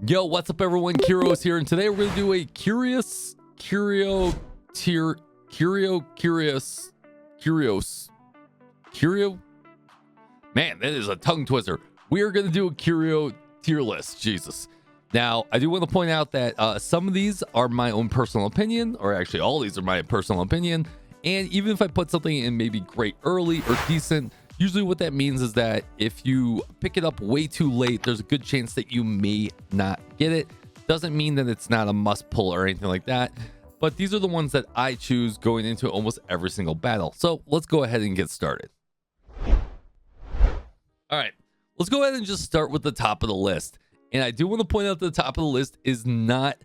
Yo, what's up everyone? Kyrios here, and today we're going to do a Kyrios. Man, that is a tongue twister. We are going to do a CURIO tier list. Jesus. Now, I do want to point out that some of these are my own personal opinion, or actually all these are my personal opinion. And even if I put something in maybe great early or decent, usually what that means is that if you pick it up way too late, there's a good chance that you may not get it. Doesn't mean that it's not a must pull or anything like that, but these are the ones that I choose going into almost every single battle. So let's go ahead and get started. All right, let's go ahead and just start with the top of the list. And I do want to point out that the top of the list does not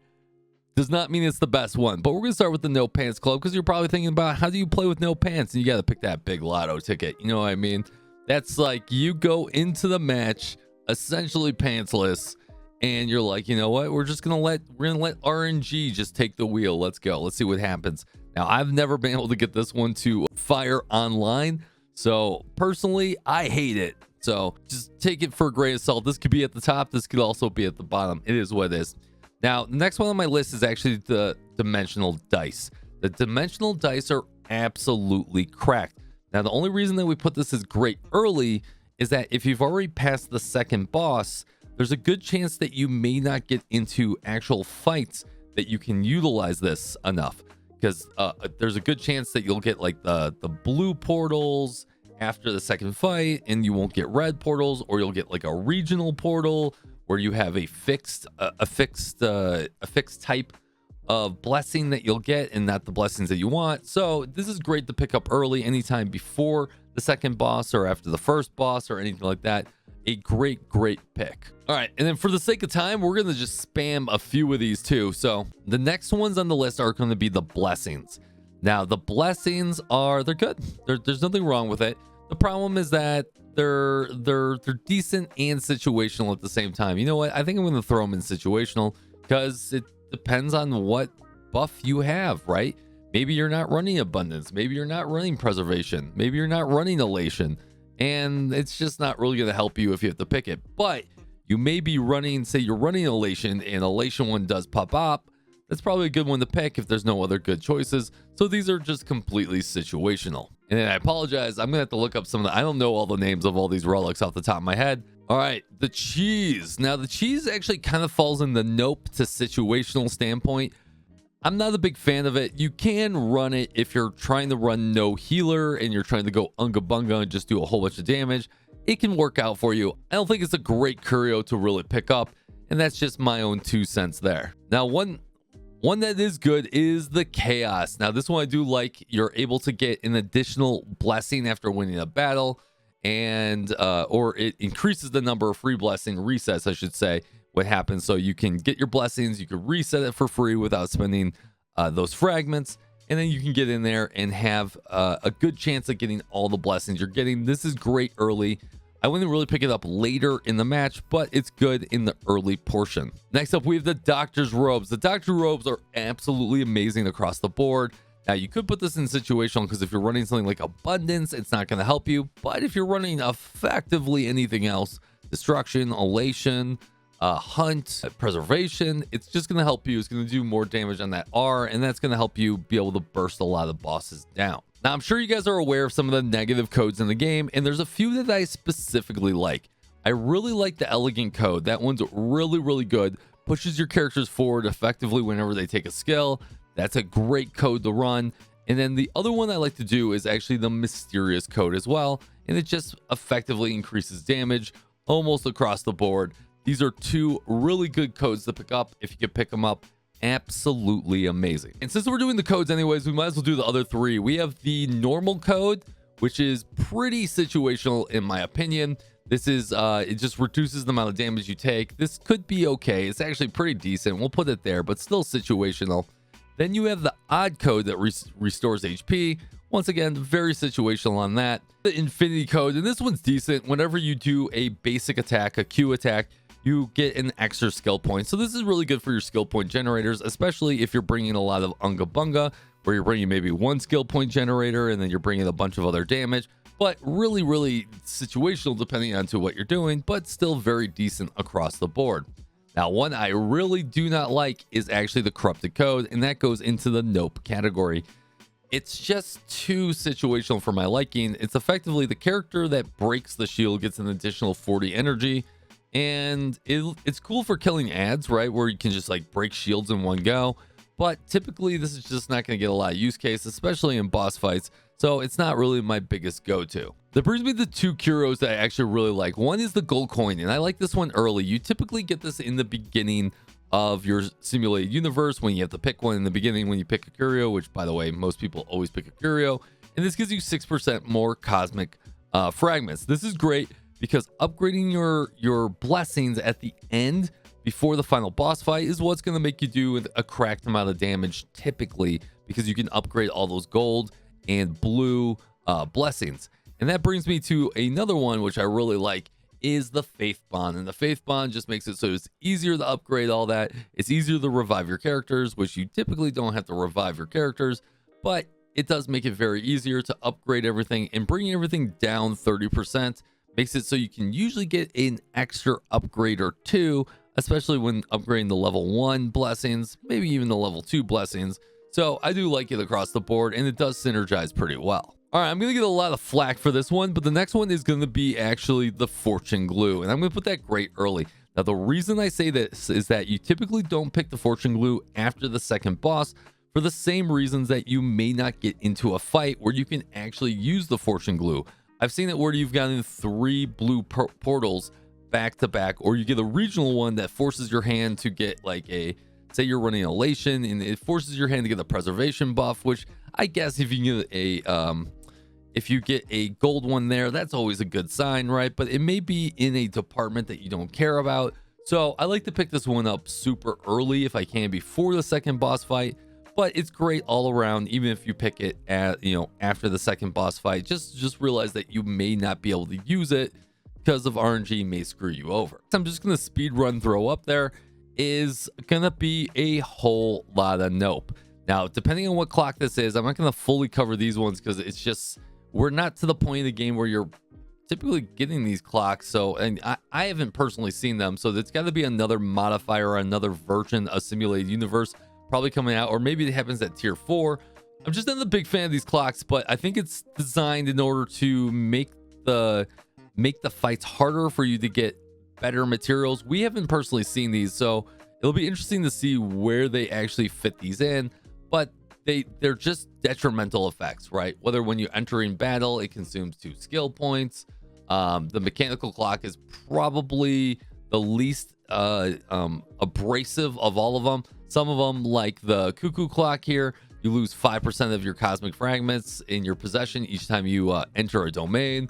mean it's the best one, but we're going to start with the no pants club, because you're probably thinking about how do you play with no pants, and you got to pick that big lotto ticket. You know what I mean? That's like you go into the match essentially pantsless, and you're like, you know what? We're gonna let RNG just take the wheel. Let's go. Let's see what happens. Now, I've never been able to get this one to fire online, so personally, I hate it. So just take it for a grain of salt. This could be at the top. This could also be at the bottom. It is what it is. Now, the next one on my list is actually the dimensional dice. The dimensional dice are absolutely cracked. Now, the only reason that we put this as great early is that if you've already passed the second boss, there's a good chance that you may not get into actual fights that you can utilize this enough, because there's a good chance that you'll get like the blue portals after the second fight, and you won't get red portals, or you'll get like a regional portal where you have a fixed type of blessing that you'll get, and not the blessings that you want. So this is great to pick up early, anytime before the second boss or after the first boss or anything like that. A great pick. All right, and then for the sake of time, we're gonna just spam a few of these too. So the next ones on the list are going to be the blessings. Now, the blessings they're good. There's nothing wrong with it. The problem is that they're decent and situational at the same time. You know what? I think I'm going to throw them in situational, because it depends on what buff you have, right? Maybe you're not running abundance. Maybe you're not running preservation. Maybe you're not running elation, and it's just not really going to help you if you have to pick it. But you may be running, say you're running elation, and elation one does pop up. That's probably a good one to pick if there's no other good choices. So these are just completely situational. And then I apologize, I'm gonna have to look up some of the, I don't know all the names of all these relics off the top of my head. All right, the cheese. Now, the cheese actually kind of falls in the nope to situational standpoint. I'm not a big fan of it. You can run it if you're trying to run no healer and you're trying to go unga bunga and just do a whole bunch of damage. It can work out for you. I don't think it's a great curio to really pick up, and that's just my own 2 cents there. Now, one that is good is the chaos. Now, this one I do like. You're able to get an additional blessing after winning a battle, and or it increases the number of free blessing resets, I should say, what happens. So you can get your blessings, you could reset it for free without spending those fragments, and then you can get in there and have a good chance of getting all the blessings you're getting. This is great early. I wouldn't really pick it up later in the match, but it's good in the early portion. Next up, we have the Doctor's Robes. The Doctor Robes are absolutely amazing across the board. Now, you could put this in situational, because if you're running something like Abundance, it's not going to help you. But if you're running effectively anything else, Destruction, Elation, Hunt, Preservation, it's just going to help you. It's going to do more damage on that R, and that's going to help you be able to burst a lot of bosses down. Now, I'm sure you guys are aware of some of the negative codes in the game, and there's a few that I specifically like. I really like the Elegant code. That one's really good. Pushes your characters forward effectively whenever they take a skill. That's a great code to run. And then the other one I like to do is actually the Mysterious code as well, and it just effectively increases damage almost across the board. These are 2 really good codes to pick up. If you can pick them up, absolutely amazing. And since we're doing the codes anyways, we might as well do the other 3. We have the normal code, which is pretty situational in my opinion. This is it just reduces the amount of damage you take. This could be okay. It's actually pretty decent. We'll put it there, but still situational. Then you have the odd code that restores HP. Once again, very situational on that. The infinity code, and this one's decent. Whenever you do a basic attack, a Q attack, you get an extra skill point. So this is really good for your skill point generators, especially if you're bringing a lot of unga bunga, where you're bringing maybe 1 skill point generator and then you're bringing a bunch of other damage. But really situational depending on to what you're doing, but still very decent across the board. Now, one I really do not like is actually the Corrupted Code, and that goes into the nope category. It's just too situational for my liking. It's effectively the character that breaks the shield gets an additional 40 energy, and it's cool for killing ads, right, where you can just like break shields in one go. But typically this is just not going to get a lot of use case, especially in boss fights, so it's not really my biggest go-to. That brings me to 2 Kyrios that I actually really like. One is the gold coin, and I like this one early. You typically get this in the beginning of your simulated universe when you have to pick one in the beginning when you pick a CURIO, which, by the way, most people always pick a CURIO, and this gives you 6% more cosmic fragments. This is great because upgrading your blessings at the end before the final boss fight is what's going to make you do a cracked amount of damage typically, because you can upgrade all those gold and blue blessings. And that brings me to another one which I really like, is the Faith Bond. And the Faith Bond just makes it so it's easier to upgrade all that. It's easier to revive your characters, which you typically don't have to revive your characters, but it does make it very easier to upgrade everything, and bringing everything down 30% makes it so you can usually get an extra upgrade or two, especially when upgrading the level 1 blessings, maybe even the level 2 blessings. So I do like it across the board, and it does synergize pretty well. All right, I'm going to get a lot of flack for this one, but the next one is going to be actually the Fortune Glue, and I'm going to put that great early. Now, the reason I say this is that you typically don't pick the Fortune Glue after the second boss for the same reasons that you may not get into a fight where you can actually use the Fortune Glue. I've seen it where you've gotten 3 blue portals back to back, or you get a regional one that forces your hand to get like a, say you're running elation, and it forces your hand to get a preservation buff, which I guess if you get a gold one there, that's always a good sign, right? But it may be in a department that you don't care about. So I like to pick this one up super early if I can before the second boss fight, but it's great all around. Even if you pick it at, after the second boss fight, just realize that you may not be able to use it because of RNG may screw you over. So I'm just going to speed run throw up there is going to be a whole lot of nope. Now, depending on what clock this is, I'm not going to fully cover these ones because it's just, we're not to the point of the game where you're typically getting these clocks. So, and I haven't personally seen them. So there's got to be another modifier or another version of Simulated Universe probably coming out, or maybe it happens at tier 4. I'm just not a big fan of these clocks, but I think it's designed in order to make the fights harder for you to get better materials. We haven't personally seen these, so it'll be interesting to see where they actually fit these in, but they're just detrimental effects, right? Whether when you enter in battle, it consumes 2 skill points. The mechanical clock is probably the least abrasive of all of them. Some of them, like the cuckoo clock here, you lose 5% of your cosmic fragments in your possession each time you enter a domain.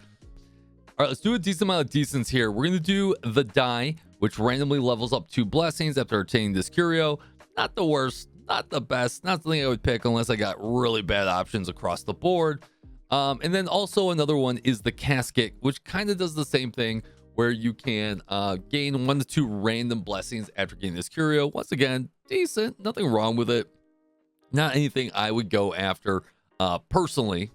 All right, let's do a decent amount of decents here. We're going to do the die, which randomly levels up 2 blessings after obtaining this CURIO. Not the worst, not the best, not something I would pick unless I got really bad options across the board. And then also another one is the casket, which kind of does the same thing, where you can gain 1 to 2 random blessings after getting this CURIO. Once again, decent, nothing wrong with it. Not anything I would go after personally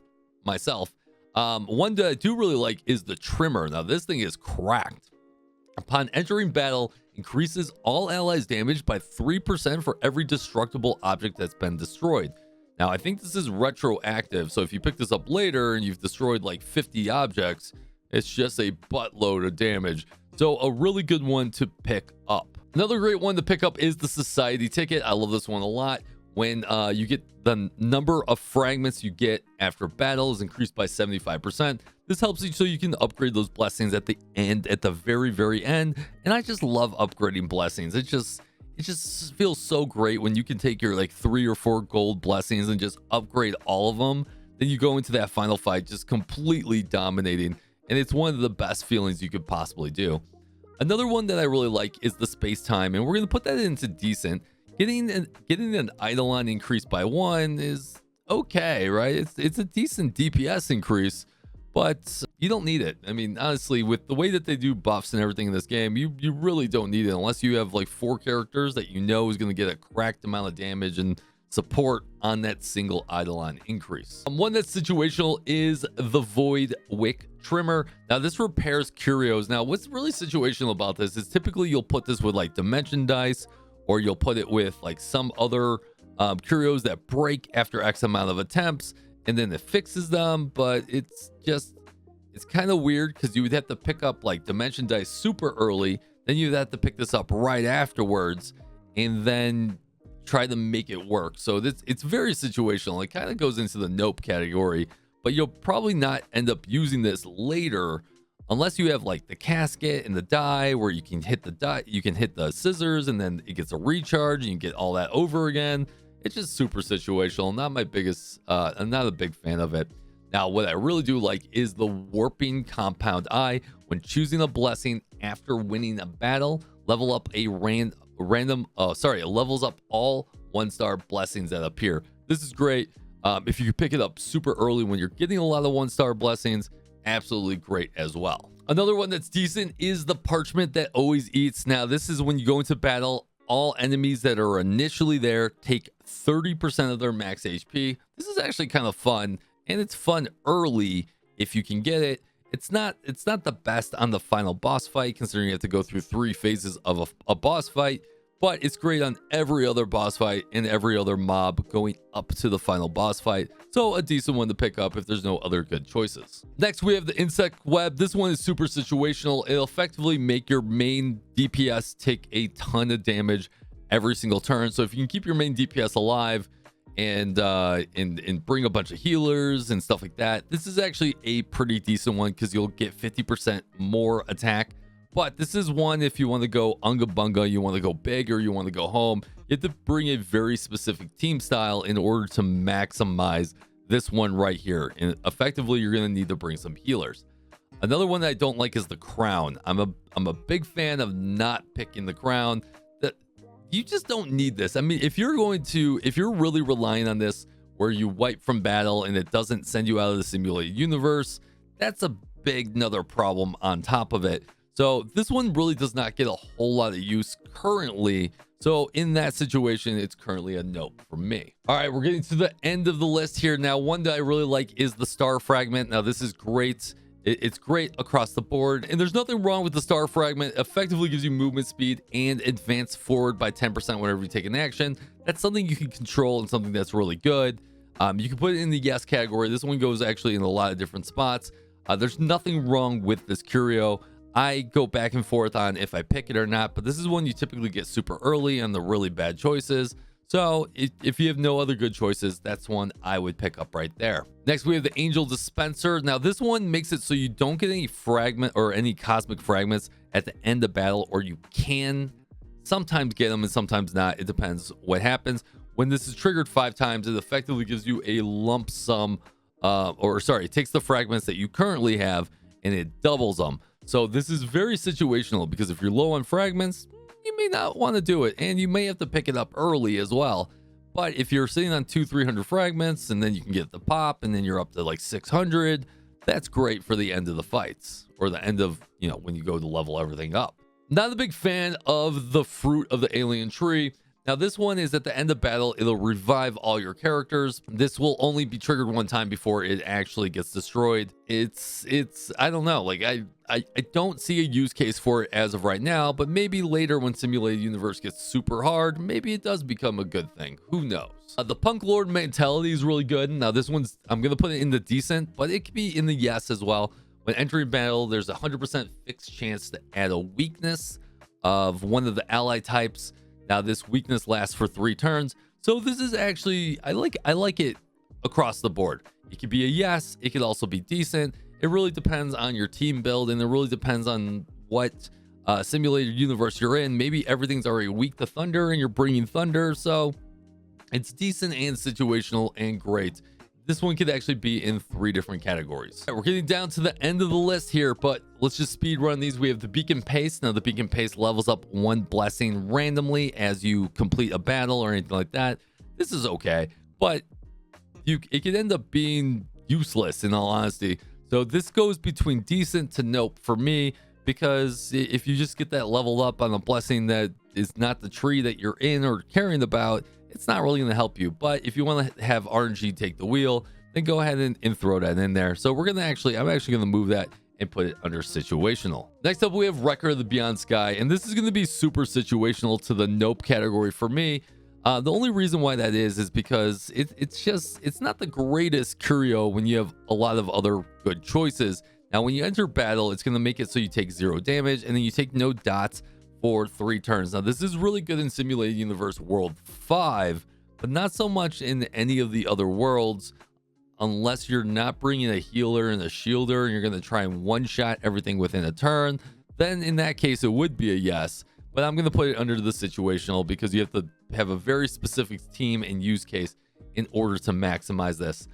myself. One that I do really like is the trimmer. Now this thing is cracked. Upon entering battle, increases all allies damage by 3% for every destructible object that's been destroyed. Now I think this is retroactive, so if you pick this up later and you've destroyed like 50 objects, it's just a buttload of damage. So a really good one to pick up. Another great one to pick up is the Society Ticket. I love this one a lot. When you get the number of fragments you get after battle is increased by 75%. This helps you so you can upgrade those blessings at the end, at the very, very end. And I just love upgrading blessings. It just feels so great when you can take your like 3 or 4 gold blessings and just upgrade all of them. Then you go into that final fight just completely dominating. And it's one of the best feelings you could possibly do. Another one that I really like is the space time, and we're going to put that into decent. Getting an Eidolon increase by 1 is okay, right? It's a decent DPS increase, but you don't need it. I mean, honestly, with the way that they do buffs and everything in this game, you really don't need it unless you have like 4 characters that you know is going to get a cracked amount of damage and support on that single Eidolon increase. One that's situational is the Void Wick Trimmer. Now this repairs Curios. Now what's really situational about this is typically you'll put this with like Dimension Dice, or you'll put it with like some other Curios that break after X amount of attempts, and then it fixes them. But it's kind of weird because you would have to pick up like Dimension Dice super early, then you'd have to pick this up right afterwards, and then try to make it work. So it's very situational. It kind of goes into the nope category, but you'll probably not end up using this later unless you have like the casket and the die where you can hit the die, you can hit the scissors, and then it gets a recharge and you get all that over again. It's just super situational. Not my biggest, I'm not a big fan of it. Now, what I really do like is the Warping Compound Eye. When choosing a blessing after winning a battle, level up a it levels up all 1-star blessings that appear. This is great. If you can pick it up super early when you're getting a lot of 1-star blessings, absolutely great as well. Another one that's decent is the Parchment That Always Eats. Now, this is when you go into battle, all enemies that are initially there take 30% of their max HP. This is actually kind of fun, and it's fun early if you can get it. It's not the best on the final boss fight, considering you have to go through 3 phases of a boss fight, but it's great on every other boss fight and every other mob going up to the final boss fight. So a decent one to pick up if there's no other good choices. Next, we have the Insect Web. This one is super situational. It'll effectively make your main DPS take a ton of damage every single turn. So if you can keep your main DPS alive and bring a bunch of healers and stuff like that, this is actually a pretty decent one because you'll get 50% more attack. But this is one if you want to go unga bunga, you want to go big, or you want to go home, you have to bring a very specific team style in order to maximize this one right here. And effectively, you're going to need to bring some healers. Another one that I don't like is the Crown. I'm a big fan of not picking the Crown. That you just don't need this. I mean, if you're really relying on this where you wipe from battle and it doesn't send you out of the simulated universe, that's a big another problem on top of it. So this one really does not get a whole lot of use currently. So in that situation, it's currently a nope for me. All right, we're getting to the end of the list here. Now, one that I really like is the Star Fragment. Now, this is great. It's great across the board, and there's nothing wrong with the Star Fragment. Effectively gives you movement speed and advance forward by 10% whenever you take an action. That's something you can control and something that's really good. You can put it in the yes category. This one goes actually in a lot of different spots. There's nothing wrong with this curio. I go back and forth on if I pick it or not, but this is one you typically get super early on the really bad choices. So if you have no other good choices, that's one I would pick up right there. Next, we have the Angel Dispenser. Now, this one makes it so you don't get any fragment or any cosmic fragments at the end of battle, or you can sometimes get them and sometimes not. It depends what happens. When this is triggered 5 times, it effectively gives you a lump sum, it takes the fragments that you currently have and it doubles them. So this is very situational because if you're low on fragments, you may not want to do it, and you may have to pick it up early as well. But if you're sitting on 200-300 fragments, and then you can get the pop, and then you're up to like 600, that's great for the end of the fights, or the end of, when you go to level everything up. Not a big fan of the Fruit of the Alien Tree. Now, this one is at the end of battle, it'll revive all your characters. This will only be triggered one time before it actually gets destroyed. It's I don't know, like I don't see a use case for it as of right now, but maybe later when simulated universe gets super hard, maybe it does become a good thing. Who knows? The Punk Lord mentality is really good. Now, this one's, I'm gonna put it in the decent, but it could be in the yes as well. When entering battle, there's a 100% fixed chance to add a weakness of one of the ally types. Now, this weakness lasts for 3 turns. So this is actually, I like it across the board. It could be a yes. It could also be decent. It really depends on your team build, and it really depends on what simulated universe you're in. Maybe everything's already weak to thunder and you're bringing thunder. So it's decent and situational and great. This one could actually be in 3 different categories. All right, we're getting down to the end of the list here, but let's just speed run these. We have the Beacon Paste. Now, the Beacon Paste levels up 1 blessing randomly as you complete a battle or anything like that. This is okay, but it could end up being useless in all honesty. So this goes between decent to nope for me, because if you just get that leveled up on a blessing that is not the tree that you're in or caring about, it's not really going to help you. But if you want to have RNG take the wheel, then go ahead and throw that in there. So I'm actually going to move that and put it under situational. Next up, we have Record of the Beyond Sky, and this is going to be super situational to the nope category for me. The only reason why that is because it's not the greatest curio when you have a lot of other good choices. Now, when you enter battle, it's going to make it so you take 0 damage, and then you take no dots for 3 turns. Now, this is really good in Simulated Universe World 5, but not so much in any of the other worlds, unless you're not bringing a healer and a shielder, and you're going to try and one-shot everything within a turn. Then, in that case, it would be a yes. But I'm going to put it under the situational because you have to have a very specific team and use case in order to maximize this.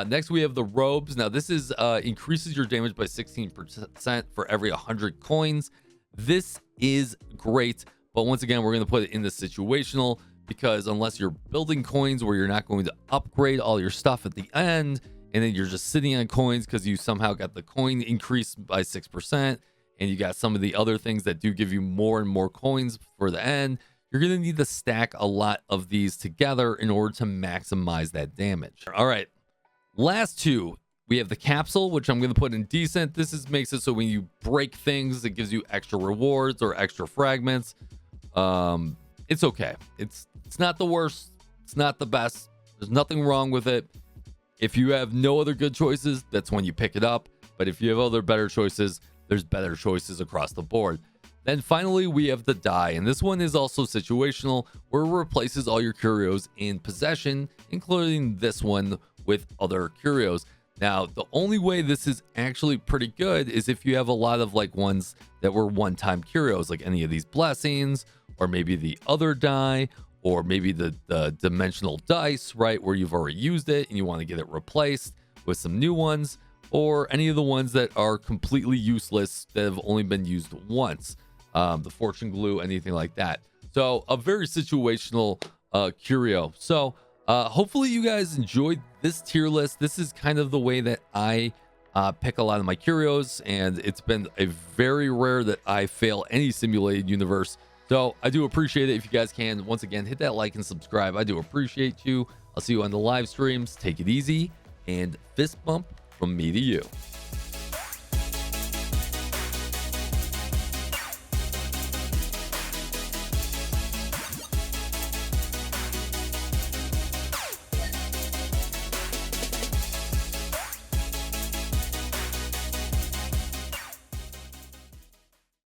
Next, we have the robes. Now, this is increases your damage by 16% for every 100 coins. This is great, but once again, we're going to put it in the situational because unless you're building coins where you're not going to upgrade all your stuff at the end, and then you're just sitting on coins because you somehow got the coin increase by 6%, and you got some of the other things that do give you more and more coins for the end, you're going to need to stack a lot of these together in order to maximize that damage. All right. Last two, we have the capsule, which I'm going to put in decent. This makes it so when you break things, it gives you extra rewards or extra fragments. It's okay. It's not the worst. It's not the best. There's nothing wrong with it. If you have no other good choices, that's when you pick it up. But if you have other better choices, there's better choices across the board. Then finally, we have the die, and this one is also situational, where it replaces all your curios in possession, including this one with other curios. Now, the only way this is actually pretty good is if you have a lot of like ones that were one-time curios, like any of these blessings, or maybe the other die, or maybe the dimensional dice, right, where you've already used it and you want to get it replaced with some new ones, or any of the ones that are completely useless that have only been used once, the fortune glue, anything like that. So a very situational curio. So hopefully you guys enjoyed this tier list. This is kind of the way that I pick a lot of my curios, and it's been a very rare that I fail any Simulated Universe. So I do appreciate it. If you guys can, once again, hit that like and subscribe. I do appreciate you. I'll see you on the live streams. Take it easy, and fist bump from me to you.